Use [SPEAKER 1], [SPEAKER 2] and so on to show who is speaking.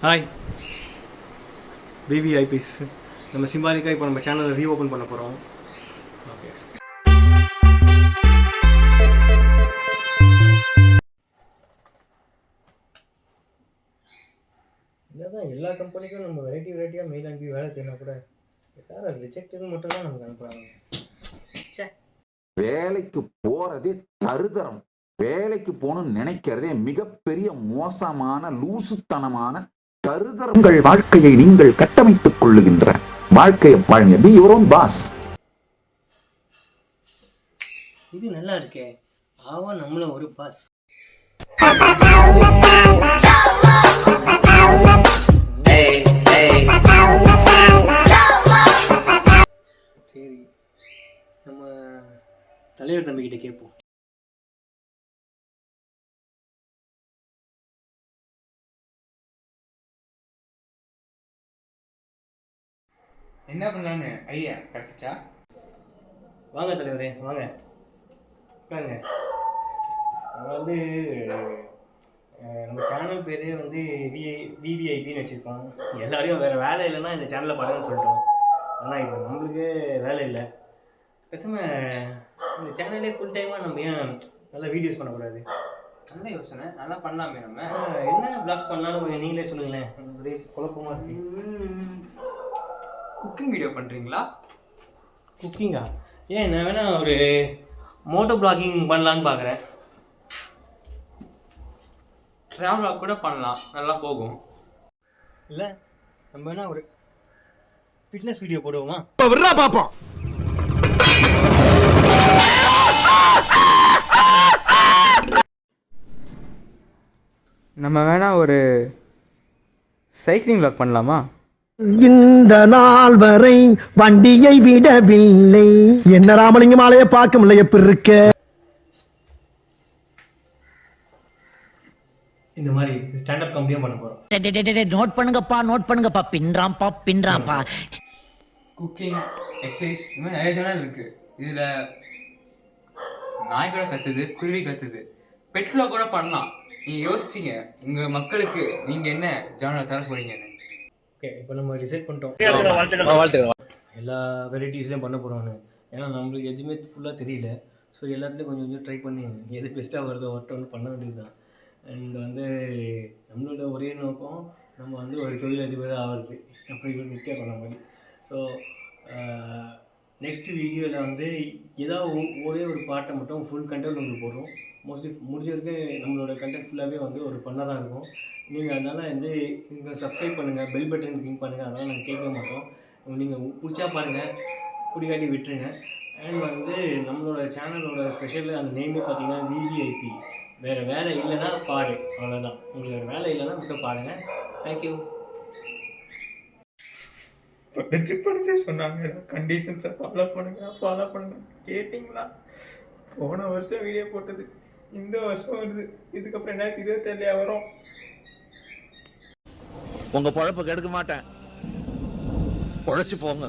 [SPEAKER 1] Hi VVIPs. நம்ம சிம்பாலிக்காக இப்போ நம்ம சேனலை ரீஓப்பன் பண்ண போகிறோம். ஓகே, என்னதான் எல்லா கம்பெனிக்கும் நம்ம வெரைட்டியாக மெயில் அனுப்பி வேலை செய்யணும் கூட யாரும் ரிஜெக்ட்னு மட்டும்தான் நமக்கு அனுப்புகிறாங்க.
[SPEAKER 2] வேலைக்கு போறதே தருதரம். வேலைக்கு போகணும்னு நினைக்கிறதே மிகப்பெரிய மோசமான லூசுத்தனமான தருதரம். உங்கள் வாழ்க்கையை நீங்கள் கட்டமைத்துக் கொள்ளுகின்ற வாழ்க்கையை வாழுங்க. Be your own pass.
[SPEAKER 1] இது நல்லா இருக்கே. ஆவா நம்மள ஒரு பாஸ். சரி, நம்ம தலைவர் தம்பிக்கிட்ட கேட்போம்.
[SPEAKER 3] என்ன பண்ணலான்னு ஐடியா கிடச்சிச்சா?
[SPEAKER 1] வாங்க தலைவரே, வாங்க உட்காருங்க. வந்து நம்ம சேனல் பேரே வந்து விவிஐபின்னு வச்சுருக்கோம். எல்லாரையும் வேறு வேலை இல்லைன்னா இந்த சேனலில் பாருங்கன்னு சொல்லிட்டோம். ஆனால் இப்போ நம்மளுக்கு வேலை இல்லை. பேசாமல் இந்த சேனலே ஃபுல் டைமாக நம்ம ஏன் நல்லா வீடியோஸ் பண்ணக்கூடாது?
[SPEAKER 3] நல்ல யோசனை, நல்லா பண்ணலாமே. நம்ம
[SPEAKER 1] என்ன பிளாக்ஸ் பண்ணலான்னு நீங்களே சொல்லுங்களேன். ஒரே குழப்பமாக இருக்கு.
[SPEAKER 3] குக்கிங் வீடியோ பண்ணுறீங்களா?
[SPEAKER 1] குக்கிங்கா? ஏன் நான் வேணா ஒரு மோட்டோ பிளாகிங் பண்ணலான்னு பார்க்குறேன்.
[SPEAKER 3] ட்ராவலாக கூட பண்ணலாம், நல்லா போகும்.
[SPEAKER 1] இல்லை நம்ம வேணா ஒரு ஃபிட்னஸ் வீடியோ போடுவோமா?
[SPEAKER 2] பார்ப்போம்.
[SPEAKER 4] நம்ம வேணா ஒரு சைக்கிளிங் vlog பண்ணலாமா?
[SPEAKER 5] இந்த நாள் வரை வண்டியை விடவில்லை. என்ன ராமலிங்கம் ஆலைய பார்க்க முடியல. எப்படி இருக்க?
[SPEAKER 1] இந்த மாதிரி ஸ்டாண்டப் காமெடியும் பண்ண போகிறோம்.
[SPEAKER 6] நோட் பண்ணுங்கப்பா பின்றாம்பா.
[SPEAKER 3] குக்கிங், எக்ஸசைஸ், இந்த மாதிரி நிறைய சேனல் இருக்குது. இதில் நாய் கூட கற்றுது, குருவி கற்றுது, பெட்ரோல கூட பண்ணலாம். நீங்கள் யோசிச்சிங்க உங்கள் மக்களுக்கு நீங்கள் என்ன ஜானரை தர போகிறீங்கன்னு.
[SPEAKER 1] ஓகே, இப்போ நம்ம டிசைட் பண்ணிட்டோம் எல்லா வெரைட்டிஸ்லையும் பண்ண போகிறோன்னு. ஏன்னா நம்மளுக்கு எதுவுமே ஃபுல்லாக தெரியல. ஸோ எல்லாத்துலேயும் கொஞ்சம் கொஞ்சம் ட்ரை பண்ணி எது பெஸ்ட்டாக வருதோ ஒன்று பண்ண வேண்டியது தான். அண்ட் வந்து நம்மளோட ஒரே நோக்கம் நம்ம வந்து ஒரு தொழிலதிபராக ஆகிறது. அப்படி ஒரு நிற்க சொன்ன மாதிரி. ஸோ நெக்ஸ்ட் வீடியோவில் வந்து ஏதாவது ஒரே ஒரு பாட்டை மட்டும் ஃபுல் கண்டென்ட் உங்களுக்கு போடுறோம். மோஸ்ட்லி முடிஞ்ச வரைக்கும் நம்மளோட கண்டென்ட் ஃபுல்லாகவே வந்து ஒரு ஃபன்னாக தான் இருக்கும். நீங்கள் அதனால் வந்து இங்கே சப்ஸ்கிரைப் பண்ணுங்கள், பெல் பட்டன் கிளிக் பண்ணுங்கள். அதனால் நாங்கள் கேட்க மாட்டோம். நீங்கள் பிடிச்சா பாருங்கள், பிடிக்காட்டி விட்டுருங்க. அண்ட் வந்து நம்மளோட சேனலோட ஸ்பெஷல் அந்த நேமே பார்த்தீங்கன்னா விவிஐபி. வேறு வேலை இல்லைன்னா பாரு, அவ்வளோதான். உங்களுக்கு வேறு வேலை இல்லைன்னா மட்டும் பாருங்கள். தேங்க்யூ.
[SPEAKER 7] படிச்சு சொன்னாங்க கண்டிஷன்ஸை ஃபாலோ பண்ணுங்க கேட்டிங்களா? போன வருஷம் வீடியோ போட்டது இந்த வருஷம் வருது. இதுக்கப்புறம் என்ன இதே தெரியலையா வரும்?
[SPEAKER 8] உங்க பொழப்ப கெடுக்க மாட்டேன், பொழைச்சு போங்க.